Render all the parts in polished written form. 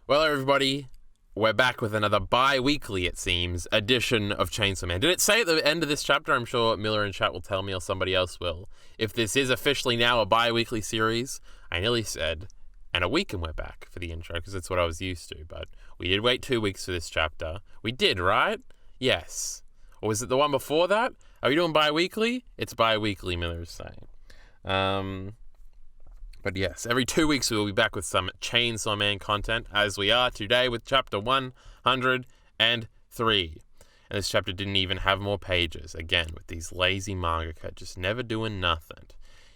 Well, everybody, we're back with another bi-weekly, it seems, edition of Chainsaw Man. Did it say at the end of this chapter? I'm sure Miller in chat will tell me or somebody else will. If this is officially now a bi-weekly series, I nearly said, and a week and we're back for the intro, because that's what I was used to. But we did wait 2 weeks for this chapter. We did, right? Yes. Or was it the one before that? Are we doing bi-weekly? It's bi-weekly, Miller is saying. But yes, every 2 weeks we will be back with some Chainsaw Man content, as we are today with chapter 103. And this chapter didn't even have more pages, again, with these lazy mangaka just never doing nothing.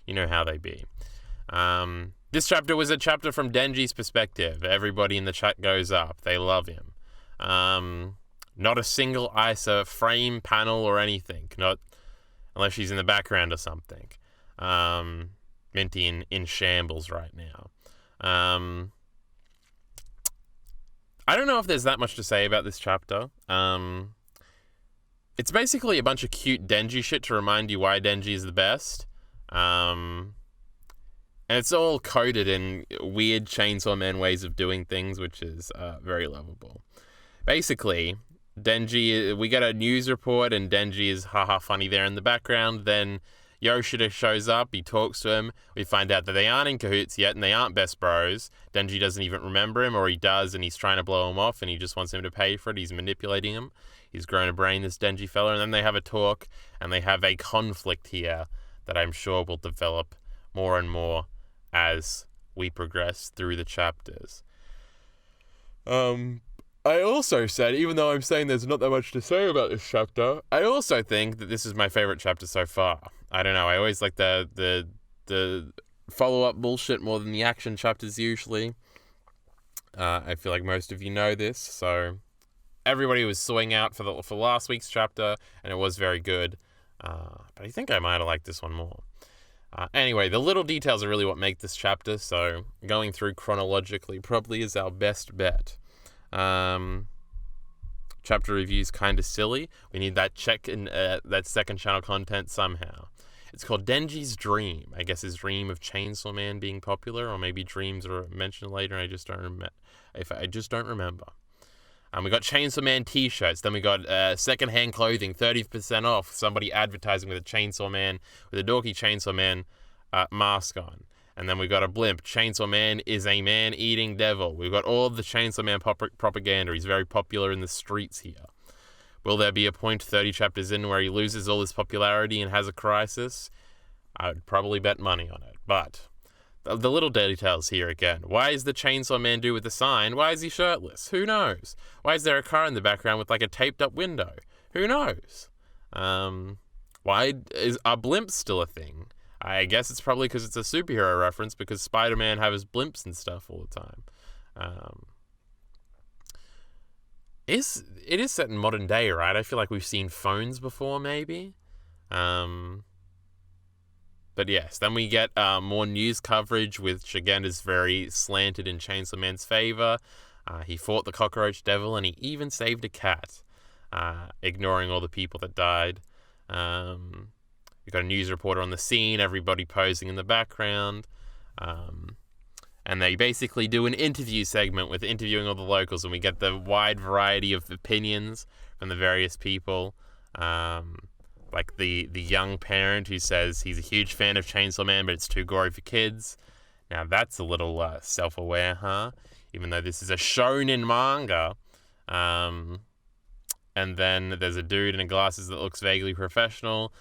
You know how they be. This chapter was a chapter from Denji's perspective. Everybody in the chat goes up. They love him. Not a single Isa frame, panel, or anything. Not unless she's in the background or something. Minty in shambles right now. I don't know if there's that much to say about this chapter. It's basically a bunch of cute Denji shit to remind you why Denji is the best. And it's all coded in weird Chainsaw Man ways of doing things, which is very lovable. Basically, Denji, we get a news report and Denji is haha funny there in the background. Then Yoshida shows up, he talks to him, we find out that they aren't in cahoots yet and they aren't best bros. Denji doesn't even remember him, or he does and he's trying to blow him off and he just wants him to pay for it. He's manipulating him. He's grown a brain, this Denji fella, and then they have a talk and they have a conflict here that I'm sure will develop more and more as we progress through the chapters. I also said, even though I'm saying there's not that much to say about this chapter, I also think that this is my favorite chapter so far. I don't know, I always like the follow-up bullshit more than the action chapters usually. I feel like most of you know this, so everybody was suing out for last week's chapter, and it was very good. But I think I might have liked this one more. Anyway, the little details are really what make this chapter, so going through chronologically probably is our best bet. Chapter review's kind of silly. We need that check in that second channel content somehow. It's called Denji's Dream. I guess his dream of Chainsaw Man being popular, or maybe dreams are mentioned later and I just don't remember. We got Chainsaw Man t-shirts. Then we got secondhand clothing, 30% off. Somebody advertising with a Chainsaw Man, with a dorky Chainsaw Man mask on. And then we got a blimp. Chainsaw Man is a man-eating devil. We've got all of the Chainsaw Man propaganda. He's very popular in the streets here. Will there be a point 30 chapters in where he loses all his popularity and has a crisis? I would probably bet money on it. But the little details here again. Why is the Chainsaw Man dude with the sign? Why is he shirtless? Who knows? Why is there a car in the background with like a taped up window? Who knows? Why is a blimp still a thing? I guess it's probably because it's a superhero reference, because Spider-Man have his blimps and stuff all the time. It is set in modern day, right? I feel like we've seen phones before, maybe. But yes, then we get more news coverage, which again is very slanted in Chainsaw Man's favor. He fought the cockroach devil and he even saved a cat, ignoring all the people that died. We've got a news reporter on the scene, everybody posing in the background. And they basically do an interview segment with interviewing all the locals, and we get the wide variety of opinions from the various people. Like the young parent who says he's a huge fan of Chainsaw Man, but it's too gory for kids. Now that's a little self-aware, huh? Even though this is a shonen manga. And then there's a dude in glasses that looks vaguely professional,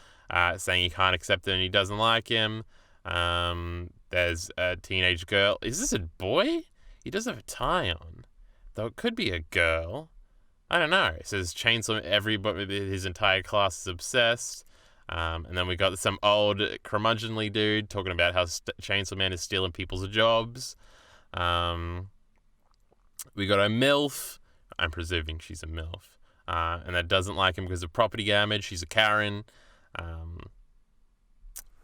saying he can't accept it and he doesn't like him. There's a teenage girl. Is this a boy? He does have a tie on, though it could be a girl. I don't know. It says Chainsaw. Everybody, his entire class is obsessed. And then we got some old curmudgeonly dude talking about how Chainsaw Man is stealing people's jobs. We got a MILF. I'm presuming she's a MILF. And that doesn't like him because of property damage. She's a Karen.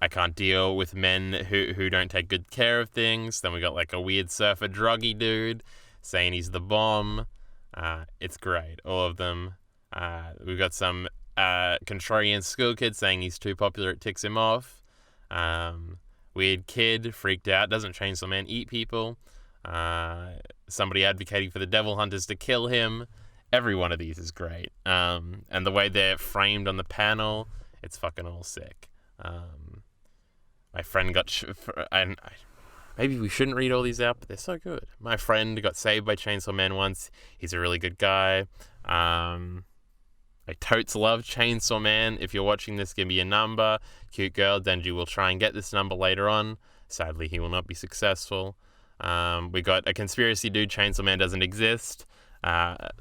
I can't deal with men who don't take good care of things. Then we got like a weird surfer druggy dude saying he's the bomb. It's great, all of them. We've got some contrarian school kid saying he's too popular, it ticks him off. Weird kid freaked out, doesn't Chainsaw Man eat people? somebody advocating for the devil hunters to kill him. Every one of these is great. And the way they're framed on the panel, it's fucking all sick. My friend got... maybe we shouldn't read all these out, but they're so good. My friend got saved by Chainsaw Man once. He's a really good guy. I totes love Chainsaw Man. If you're watching this, give me a number. Cute girl, Denji will try and get this number later on. Sadly, he will not be successful. We got a conspiracy dude, Chainsaw Man doesn't exist.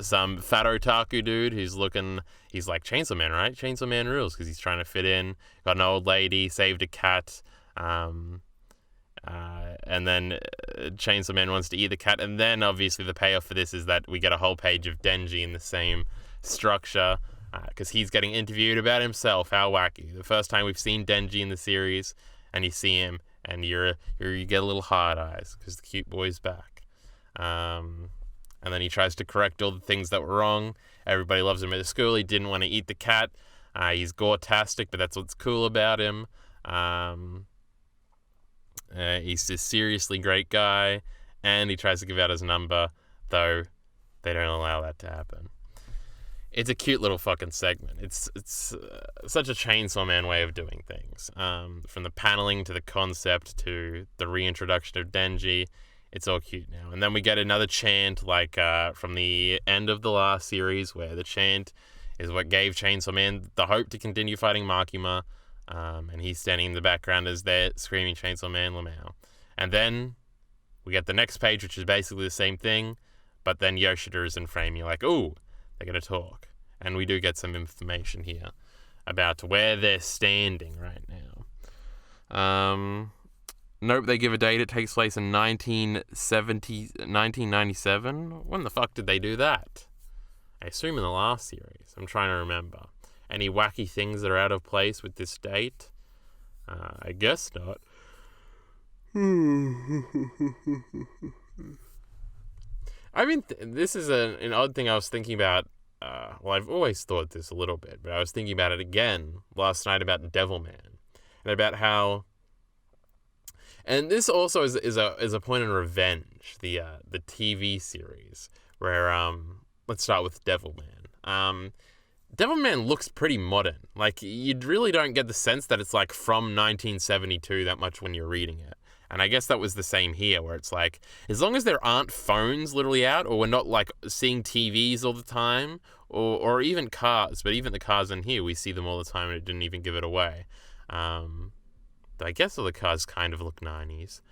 Some fat otaku dude he's like, Chainsaw Man, right? Chainsaw Man rules, because he's trying to fit in. Got an old lady, saved a cat. And then Chainsaw Man wants to eat the cat. And then, obviously, the payoff for this is that we get a whole page of Denji in the same structure, because he's getting interviewed about himself. How wacky. The first time we've seen Denji in the series, and you see him, and you get a little hard eyes, because the cute boy's back. And then he tries to correct all the things that were wrong. Everybody loves him at the school. He didn't want to eat the cat. He's gore-tastic, but that's what's cool about him. He's a seriously great guy, and he tries to give out his number, though they don't allow that to happen. It's a cute little fucking segment. It's such a Chainsaw Man way of doing things. From the paneling to the concept to the reintroduction of Denji, it's all cute now. And then we get another chant, like from the end of the last series, where the chant is what gave Chainsaw Man the hope to continue fighting Makima. And he's standing in the background as they're screaming Chainsaw Man Lamau. And then we get the next page, which is basically the same thing, but then Yoshida is in frame. You're like, ooh, they're going to talk. And we do get some information here about where they're standing right now. Nope, they give a date. It takes place in 1997. When the fuck did they do that? I assume in the last series. I'm trying to remember. Any wacky things that are out of place with this date? I guess not. I mean, this is an odd thing I was thinking about. Well, I've always thought this a little bit, but I was thinking about it again last night about Devilman. And about how... And this also is a point in Revenge, the TV series, where, let's start with Devilman. Devilman looks pretty modern. Like, you really don't get the sense that it's, like, from 1972 that much when you're reading it. And I guess that was the same here, where it's like, as long as there aren't phones literally out, or we're not, like, seeing TVs all the time, or even cars, but even the cars in here, we see them all the time, and it didn't even give it away. I guess all the cars kind of look 90s.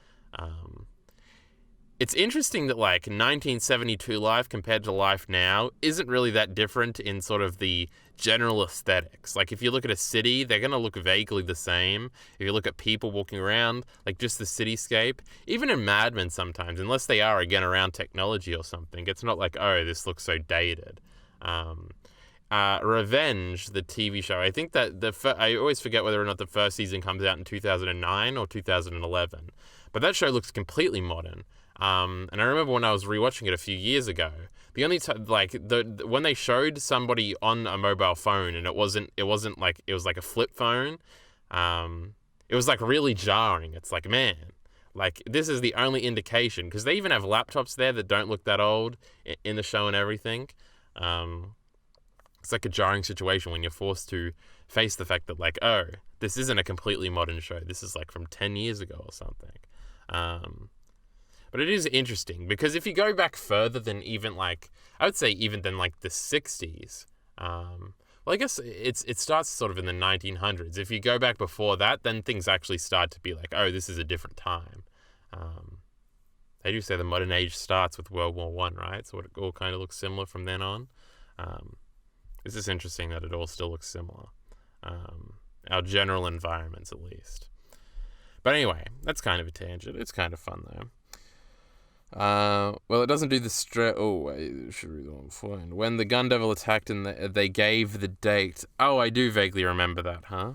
It's interesting that, like, 1972 life compared to life now isn't really that different in sort of the general aesthetics. Like, if you look at a city, they're going to look vaguely the same. If you look at people walking around, like, just the cityscape, even in Mad Men sometimes, unless they are, again, around technology or something, it's not like, oh, this looks so dated. Revenge, the TV show, I think that I always forget whether or not the first season comes out in 2009 or 2011, but that show looks completely modern. And I remember when I was rewatching it a few years ago, the only time, like, when they showed somebody on a mobile phone, and it wasn't like, it was like a flip phone, it was like really jarring. It's like, man, like, this is the only indication, because they even have laptops there that don't look that old in the show and everything. It's like a jarring situation when you're forced to face the fact that, like, oh, this isn't a completely modern show. This is, like, from 10 years ago or something. But it is interesting, because if you go back further than even, like, I would say even than, like, the 60s, well, I guess it starts sort of in the 1900s. If you go back before that, then things actually start to be like, oh, this is a different time. They do say the modern age starts with World War I, right? So it all kind of looks similar from then on. It's just interesting that it all still looks similar. Our general environments, at least. But anyway, that's kind of a tangent. It's kind of fun, though. Well, it doesn't do the oh, I should read the one beforehand. When the Gun Devil attacked and they gave the date. Oh, I do vaguely remember that, huh?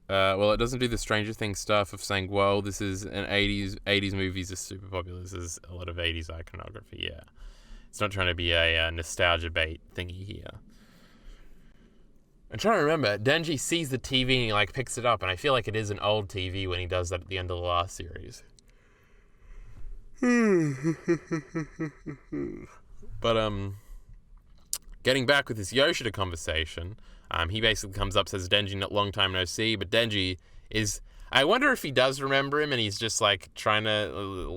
Well, it doesn't do the Stranger Things stuff of saying, well, this is an 80s movies are super popular. This is a lot of 80s iconography, yeah. It's not trying to be a nostalgia bait thingy here. I'm trying to remember. Denji sees the TV and he like picks it up, and I feel like it is an old TV when he does that at the end of the last series. But getting back with this Yoshida conversation, he basically comes up, says Denji, not long time no see, but Denji is. I wonder if he does remember him and he's just like trying to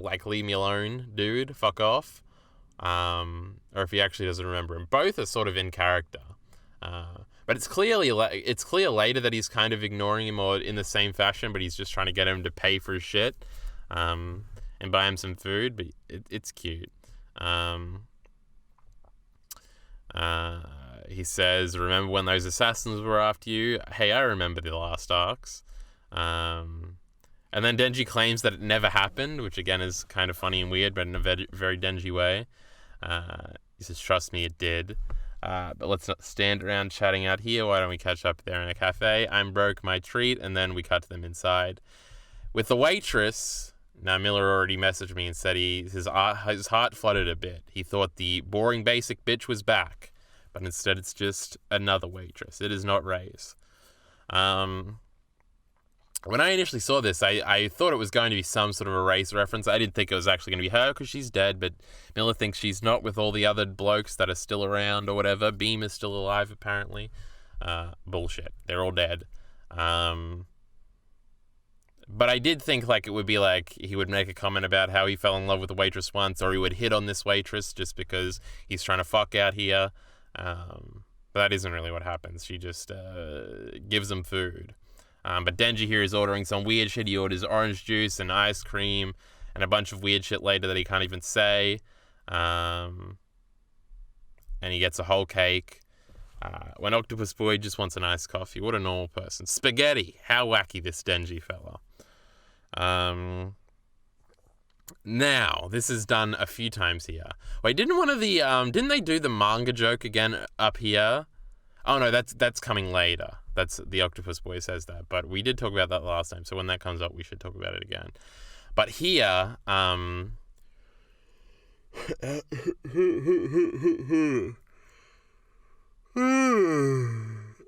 like leave me alone, dude, fuck off, or if he actually doesn't remember him. Both are sort of in character, but it's clear later that he's kind of ignoring him or in the same fashion, but he's just trying to get him to pay for his shit, and buy him some food. But it's cute. He says, "Remember when those assassins were after you? Hey, I remember the last arcs." And then Denji claims that it never happened, which again is kind of funny and weird, but in a very Denji way. He says, "Trust me, it did. But let's not stand around chatting out here. Why don't we catch up there in a cafe? I'm broke, my treat." And then we cut to them inside with the waitress. Now, Miller already messaged me and said his heart fluttered a bit. He thought the boring basic bitch was back, but instead it's just another waitress. It is not Ray's. When I initially saw this, I thought it was going to be some sort of a race reference. I didn't think it was actually going to be her because she's dead, but Miller thinks she's not with all the other blokes that are still around or whatever. Beam is still alive, apparently. Bullshit. They're all dead. But I did think like it would be like he would make a comment about how he fell in love with a waitress once, or he would hit on this waitress just because he's trying to fuck out here. But that isn't really what happens. She just gives him food. But Denji here is ordering some weird shit. He orders orange juice and ice cream and a bunch of weird shit later that he can't even say. And he gets a whole cake. When Octopus Boy just wants an iced coffee. What a normal person. Spaghetti. How wacky this Denji fella. Now, this is done a few times here. Wait, didn't they do the manga joke again up here? Oh no, that's coming later. That's the Octopus Boy says that, but we did talk about that last time, so when that comes up, we should talk about it again. But here, I'm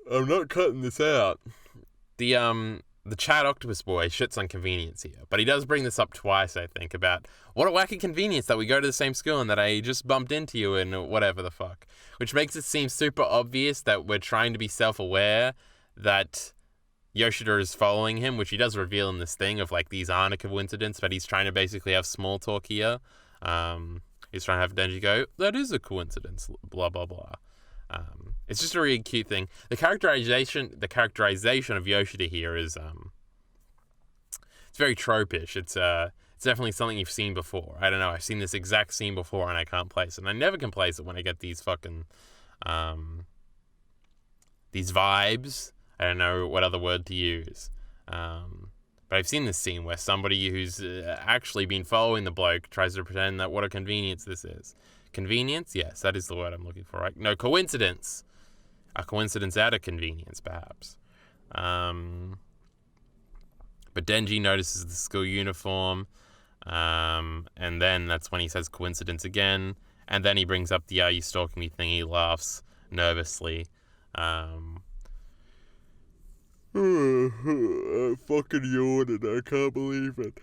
not cutting this out. The Chad Octopus Boy shits on convenience here, but he does bring this up twice, I think, about what a wacky convenience that we go to the same school and that I just bumped into you and whatever the fuck, which makes it seem super obvious that we're trying to be self-aware that Yoshida is following him, which he does reveal in this thing of like these aren't a coincidence, but he's trying to basically have small talk here. He's trying to have Denji go, "That is a coincidence," blah blah blah. It's just a really cute thing. The characterization of Yoshida here is it's very tropish. It's definitely something you've seen before. I don't know. I've seen this exact scene before and I can't place it. And I never can place it when I get these fucking these vibes. I don't know what other word to use. But I've seen this scene where somebody who's actually been following the bloke tries to pretend that what a convenience this is. Convenience? Yes, that is the word I'm looking for, right? No, coincidence. A coincidence out of convenience, perhaps. But Denji notices the school uniform, and then that's when he says coincidence again, and then he brings up the "are you stalking me" thing. He laughs nervously. I fucking yawned and I can't believe it.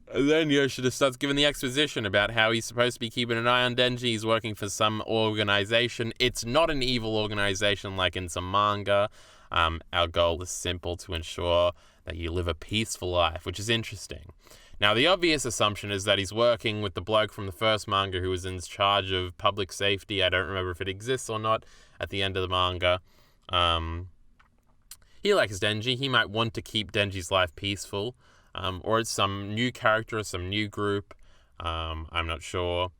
And then Yoshida starts giving the exposition about how he's supposed to be keeping an eye on Denji. He's working for some organization. It's not an evil organization like in some manga. Our goal is simple: to ensure that you live a peaceful life, which is interesting. Now, the obvious assumption is that he's working with the bloke from the first manga who was in charge of public safety. I don't remember if it exists or not at the end of the manga. He likes Denji. He might want to keep Denji's life peaceful. Or it's some new character or some new group. I'm not sure.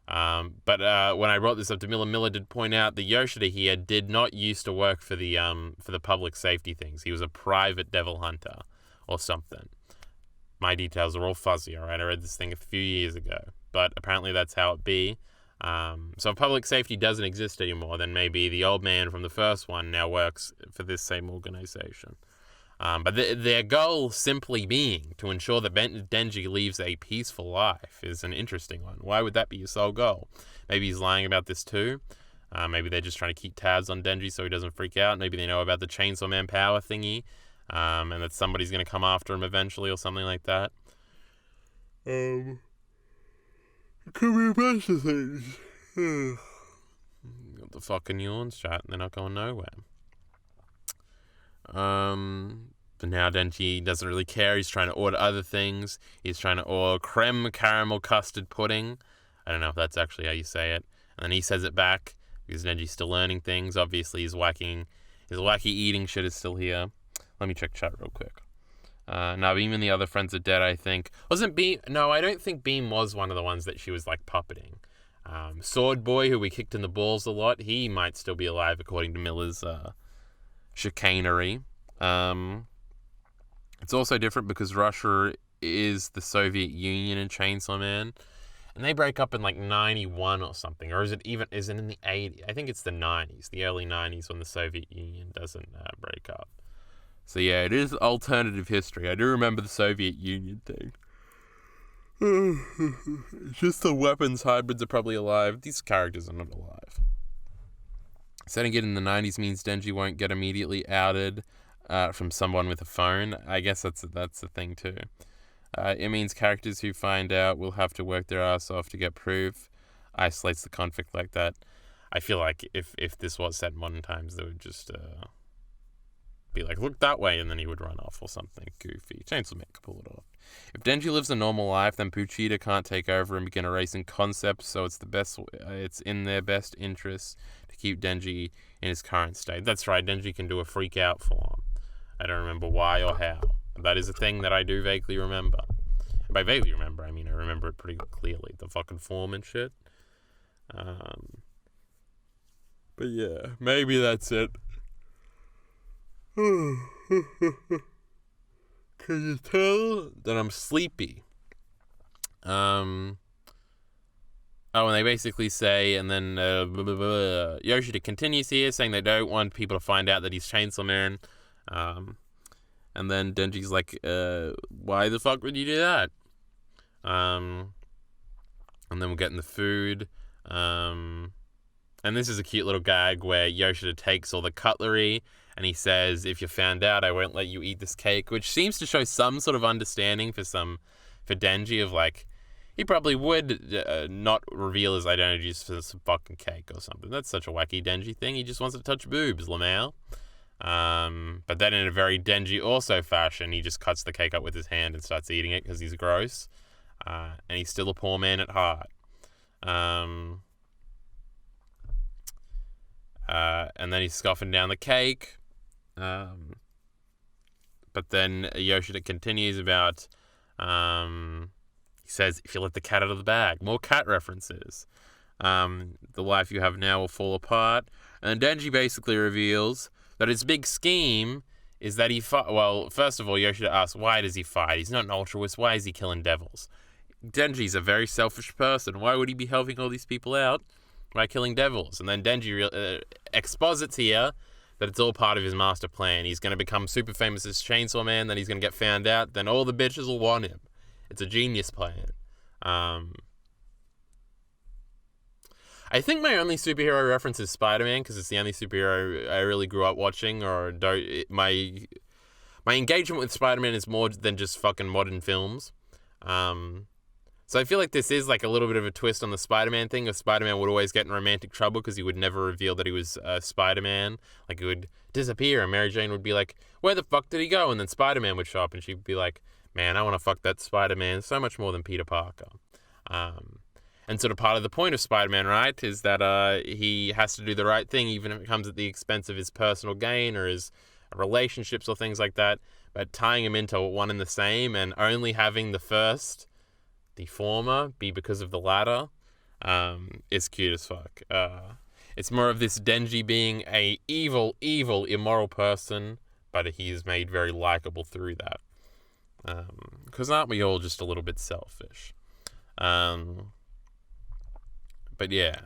But when I brought this up to Miller did point out that Yoshida here did not used to work for the public safety things. He was a private devil hunter or something. My details are all fuzzy, alright? I read this thing a few years ago. But apparently that's how it be. So if public safety doesn't exist anymore, then maybe the old man from the first one now works for this same organization. But their goal simply being to ensure that Denji lives a peaceful life is an interesting one. Why would that be your sole goal? Maybe he's lying about this too. Maybe they're just trying to keep tabs on Denji so he doesn't freak out. Maybe they know about the Chainsaw Man power thingy, and that somebody's going to come after him eventually or something like that. It could be a bunch of things. Got the fucking yawns, chat, and they're not going nowhere. But now Denji doesn't really care. He's trying to order other things. He's trying to order creme caramel custard pudding. I don't know if that's actually how you say it. And then he says it back because Denji's still learning things. Obviously, his wacky eating shit is still here. Let me check chat real quick. No, Beam and the other friends are dead, I think. Wasn't Beam? No, I don't think Beam was one of the ones that she was like puppeting. Sword Boy, who we kicked in the balls a lot, he might still be alive according to Miller's chicanery. It's also different because Russia is the Soviet Union in Chainsaw Man, and they break up in like 91 or something, or is it in the 80s? I think it's the 90s, the early 90s, when the Soviet Union doesn't break up. So yeah, it is alternative history. I do remember the Soviet Union thing. It's just the weapons hybrids are probably alive. These characters are not alive. Setting it in the 90s means Denji won't get immediately outed from someone with a phone. I guess that's the thing too. It means characters who find out will have to work their ass off to get proof. Isolates the conflict like that. I feel like if this was set in modern times, they would just be like, look that way, and then he would run off or something goofy. Chainsaw Man could pull it off. If Denji lives a normal life, then Puchita can't take over and begin erasing concepts, so it's in their best interest to keep Denji in his current state. That's right, Denji can do a freak out form. I don't remember why or how. That is a thing that I do vaguely remember. And by vaguely remember, I mean I remember it pretty clearly. The fucking form and shit. But yeah, maybe that's it. Can you tell that I'm sleepy? And they basically say, and then Yoshida continues here, saying they don't want people to find out that he's Chainsaw Man. And then Denji's like, why the fuck would you do that? And then we're getting the food. And this is a cute little gag where Yoshida takes all the cutlery and he says, if you're found out, I won't let you eat this cake, which seems to show some sort of understanding for Denji of like, he probably would not reveal his identity just for some fucking cake or something. That's such a wacky Denji thing. He just wants to touch boobs, Lamau. But then in a very Denji also fashion, he just cuts the cake up with his hand and starts eating it because he's gross. And he's still a poor man at heart. And then he's scoffing down the cake. But then Yoshida continues about, he says, if you let the cat out of the bag, more cat references. The life you have now will fall apart. And Denji basically reveals that his big scheme is that well, first of all, Yoshida asks, why does he fight? He's not an altruist. Why is he killing devils? Denji's a very selfish person. Why would he be helping all these people out by killing devils? And then Denji exposits here that it's all part of his master plan. He's going to become super famous as Chainsaw Man, then he's going to get found out, then all the bitches will want him. It's a genius plan. I think my only superhero reference is Spider-Man, because it's the only superhero I really grew up watching, my engagement with Spider-Man is more than just fucking modern films. So I feel like this is like a little bit of a twist on the Spider-Man thing. If Spider-Man would always get in romantic trouble because he would never reveal that he was Spider-Man. Like, he would disappear and Mary Jane would be like, where the fuck did he go? And then Spider-Man would show up and she'd be like, man, I want to fuck that Spider-Man so much more than Peter Parker. And sort of part of the point of Spider-Man, right, is that he has to do the right thing even if it comes at the expense of his personal gain or his relationships or things like that. But tying him into one and the same and only having the former be because of the latter, is cute as fuck. It's more of this Denji being a evil, immoral person, but he is made very likable through that. Because aren't we all just a little bit selfish? But yeah.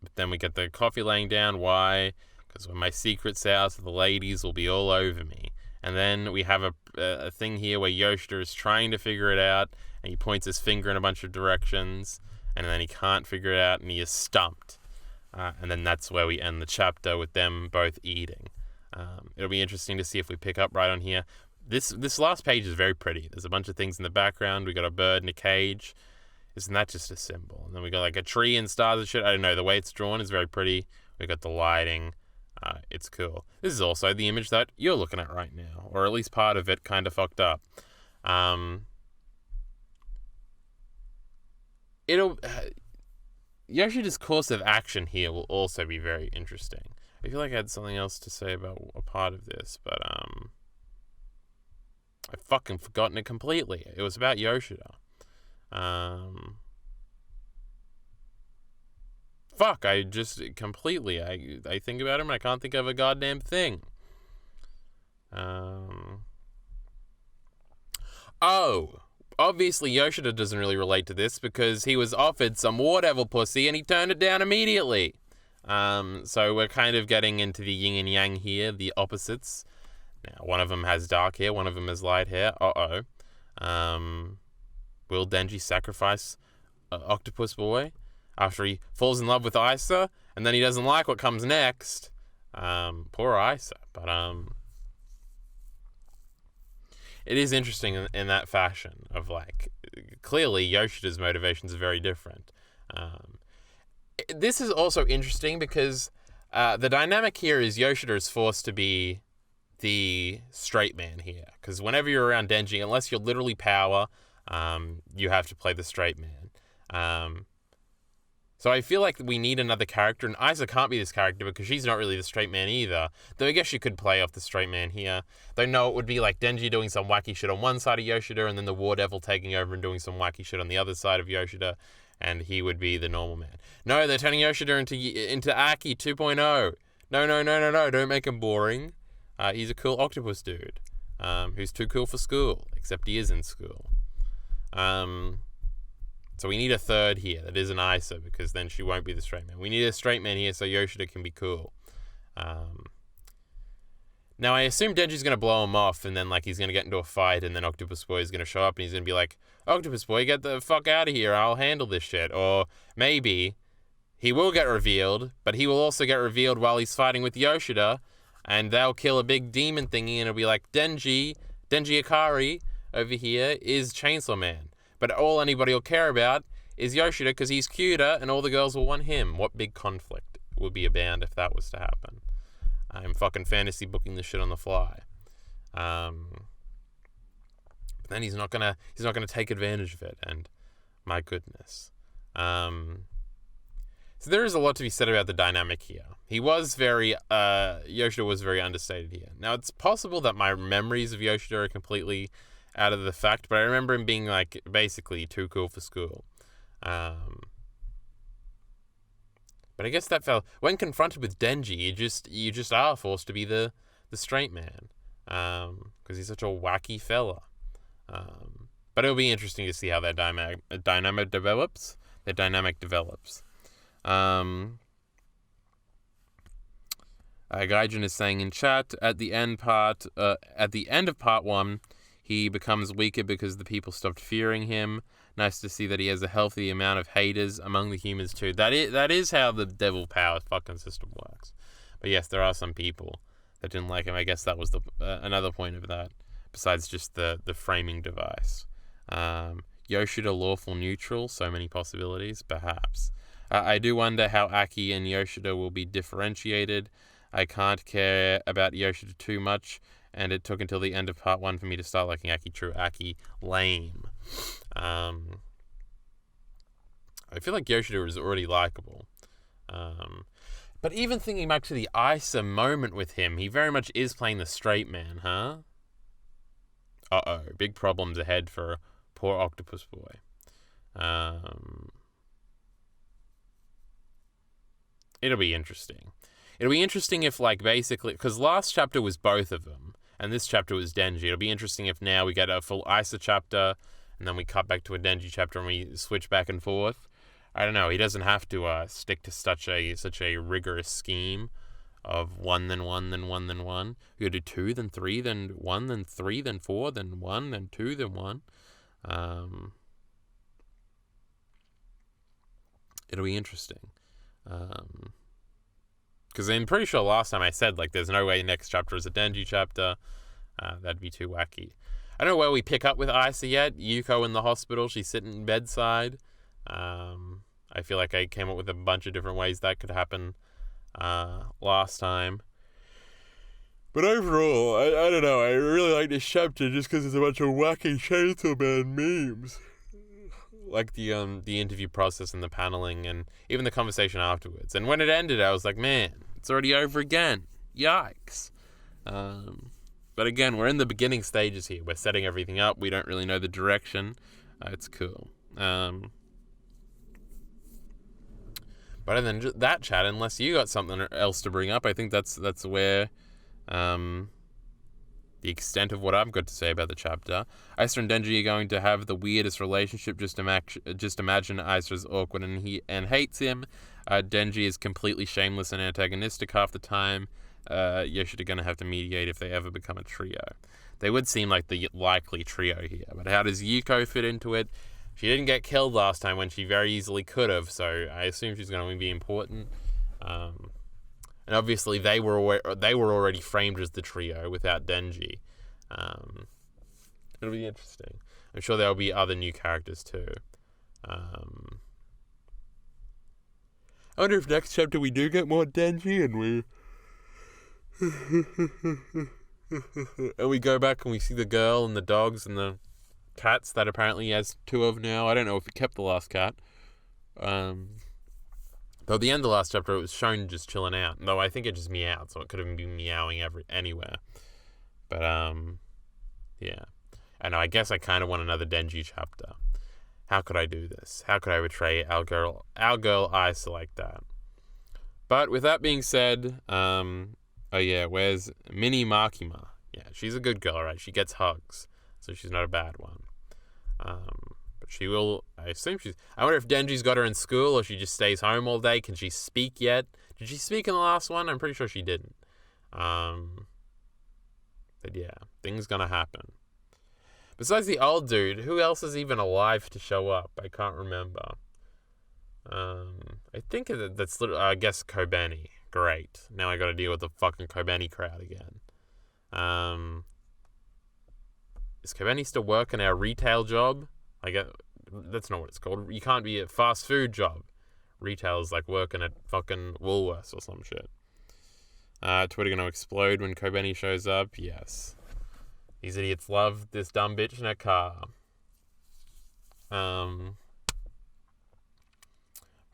But then we get the coffee laying down. Why? Because when my secret's out, the ladies will be all over me. And then we have a thing here where Yoshida is trying to figure it out, and he points his finger in a bunch of directions, and then he can't figure it out, and he is stumped. And then that's where we end the chapter with them both eating. It'll be interesting to see if we pick up right on here. This last page is very pretty. There's a bunch of things in the background. We got a bird in a cage. Isn't that just a symbol? And then we got like a tree and stars and shit. I don't know. The way it's drawn is very pretty. We got the lighting. It's cool. This is also the image that you're looking at right now, or at least part of it kind of fucked up. Yoshida's course of action here will also be very interesting. I feel like I had something else to say about a part of this, but I've fucking forgotten it completely. It was about Yoshida. Fuck, I just completely, I think about him and I can't think of a goddamn thing. Obviously Yoshida doesn't really relate to this because he was offered some War Devil pussy and he turned it down immediately. So we're kind of getting into the yin and yang here, the opposites. Now, one of them has dark hair, one of them has light hair. Will Denji sacrifice Octopus Boy after he falls in love with Isa and then he doesn't like what comes next? Poor Isa. But it is interesting in that fashion of like, clearly Yoshida's motivations are very different. This is also interesting because the dynamic here is Yoshida is forced to be the straight man here. Because whenever you're around Denji, unless you're literally power, you have to play the straight man. So I feel like we need another character, and Isa can't be this character because she's not really the straight man either. Though I guess she could play off the straight man here. Though no, it would be like Denji doing some wacky shit on one side of Yoshida, and then the War Devil taking over and doing some wacky shit on the other side of Yoshida, and he would be the normal man. No, they're turning Yoshida into Aki 2.0. No, don't make him boring. He's a cool octopus dude, who's too cool for school, except he is in school. So we need a third here that isn't Isa, because then she won't be the straight man. We need a straight man here so Yoshida can be cool. Now I assume Denji's going to blow him off, and then like he's going to get into a fight, and then Octopus Boy is going to show up, and he's going to be like, Octopus Boy, get the fuck out of here, I'll handle this shit. Or maybe he will get revealed, but he will also get revealed while he's fighting with Yoshida, and they'll kill a big demon thingy, and it'll be like, Denji Ikari over here is Chainsaw Man. But all anybody will care about is Yoshida because he's cuter and all the girls will want him. What big conflict would be abound if that was to happen? I'm fucking fantasy booking this shit on the fly. But then he's not gonna take advantage of it, and my goodness. So there is a lot to be said about the dynamic here. Yoshida was very understated here. Now it's possible that my memories of Yoshida are completely out of the fact, but I remember him being like basically too cool for school. But I guess that fell when confronted with Denji. You just are forced to be the straight man, because he's such a wacky fella. But it'll be interesting to see how that dynamic develops. Gaijin is saying in chat at the end of part 1. He becomes weaker because the people stopped fearing him. Nice to see that he has a healthy amount of haters among the humans too. That is how the devil power fucking system works. But yes, there are some people that didn't like him. I guess that was another point of that, besides just the framing device. Yoshida lawful neutral, so many possibilities, perhaps. I do wonder how Aki and Yoshida will be differentiated. I can't care about Yoshida too much, and it took until the end of part 1 for me to start liking Aki. True, Aki, lame. I feel like Yoshida is already likable. But even thinking back to the Isa moment with him, he very much is playing the straight man, huh? Big problems ahead for poor Octopus Boy. It'll be interesting. It'll be interesting if, like, basically, because last chapter was both of them, and this chapter was Denji. It'll be interesting if now we get a full Isa chapter, and then we cut back to a Denji chapter, and we switch back and forth. I don't know. He doesn't have to stick to such a rigorous scheme of 1, then 1, then 1, then 1. We gotta do 2, then 3, then 1, then 3, then 4, then 1, then 2, then 1. It'll be interesting. Because I'm pretty sure last time I said, like, there's no way next chapter is a Denji chapter. That'd be too wacky. I don't know where we pick up with Isa yet. Yuko in the hospital. She's sitting bedside. I feel like I came up with a bunch of different ways that could happen last time. But overall, I don't know. I really like this chapter just because there's a bunch of wacky Chainsaw Man memes. Like the interview process and the paneling and even the conversation afterwards. And when it ended, I was like, man, it's already over again. Yikes. But again, we're in the beginning stages here. We're setting everything up. We don't really know the direction. It's cool. But other than that chat, unless you got something else to bring up, I think that's where the extent of what I've got to say about the chapter. Isa and Denji are going to have the weirdest relationship. Just imagine Isa's awkward and hates him. Denji is completely shameless and antagonistic half the time. Yoshida going to have to mediate if they ever become a trio. They would seem like the likely trio here, but how does Yuko fit into it? She didn't get killed last time when she very easily could have, so I assume she's going to be important. And obviously they were already framed as the trio without Denji. It'll be interesting. I'm sure there'll be other new characters too. I wonder if next chapter we do get more Denji and we go back and we see the girl and the dogs and the cats that apparently he has 2 of now. I don't know if he kept the last cat. Though at the end of the last chapter, it was shown just chilling out. Though I think it just meowed, so it could have been meowing anywhere. But, yeah. I know, I guess I kind of want another Denji chapter. How could I do this? How could I betray our girl Isa like that? But with that being said, oh yeah, where's Mini Makima? Yeah, she's a good girl, right? She gets hugs, so she's not a bad one. But she will, I assume I wonder if Denji's got her in school or she just stays home all day. Can she speak yet? Did she speak in the last one? I'm pretty sure she didn't. But yeah, things gonna happen. Besides the old dude, who else is even alive to show up? I can't remember. I think that's literally, I guess Kobeni. Great. Now I gotta deal with the fucking Kobeni crowd again. Is Kobeni still working our retail job? I guess that's not what it's called. You can't be a fast food job. Retail is like working at fucking Woolworths or some shit. Twitter gonna explode when Kobeni shows up? Yes. These idiots love this dumb bitch in a car. Other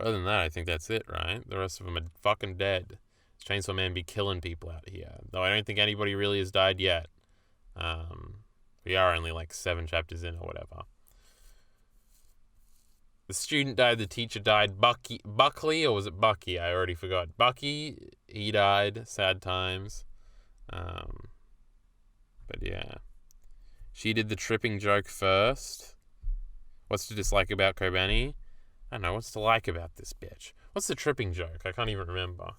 than that, I think that's it, right? The rest of them are fucking dead. Chainsaw Man be killing people out here. Though I don't think anybody really has died yet. We are only like 7 chapters in or whatever. The student died, the teacher died. Buckley, or was it Bucky? I already forgot. Bucky, he died. Sad times. But yeah. She did the tripping joke first. What's to dislike about Kobeni? I don't know, what's to like about this bitch? What's the tripping joke? I can't even remember.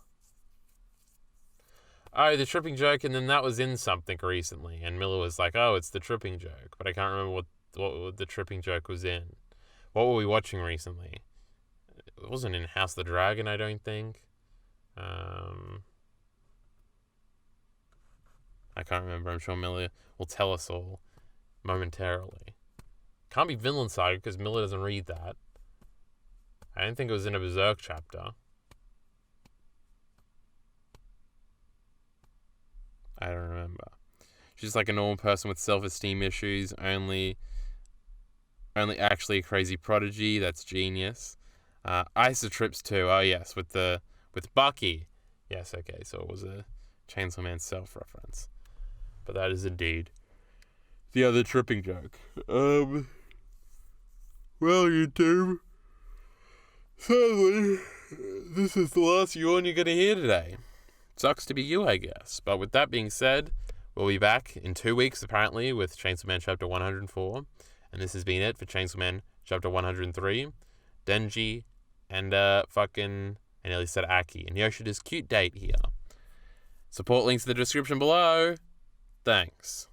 Oh, the tripping joke, and then that was in something recently, and Miller was like, oh, it's the tripping joke, but I can't remember what the tripping joke was in. What were we watching recently? It wasn't in House of the Dragon, I don't think. I can't remember. I'm sure Miller will tell us all momentarily. Can't be Vinland Saga, because Miller doesn't read that. I don't think it was in a Berserk chapter. I don't remember. She's like a normal person with self-esteem issues, only actually a crazy prodigy. That's genius. Isa trips too. Oh yes, with Bucky. Yes, okay, so it was a Chainsaw Man self-reference. But that is indeed the other tripping joke. Well, YouTube, sadly, this is the last yawn you're going to hear today. Sucks to be you, I guess. But with that being said, we'll be back in 2 weeks, apparently, with Chainsaw Man Chapter 104. And this has been it for Chainsaw Man Chapter 103. Denji and I nearly said Aki, and Yoshida's cute date here. Support links in the description below. Thanks.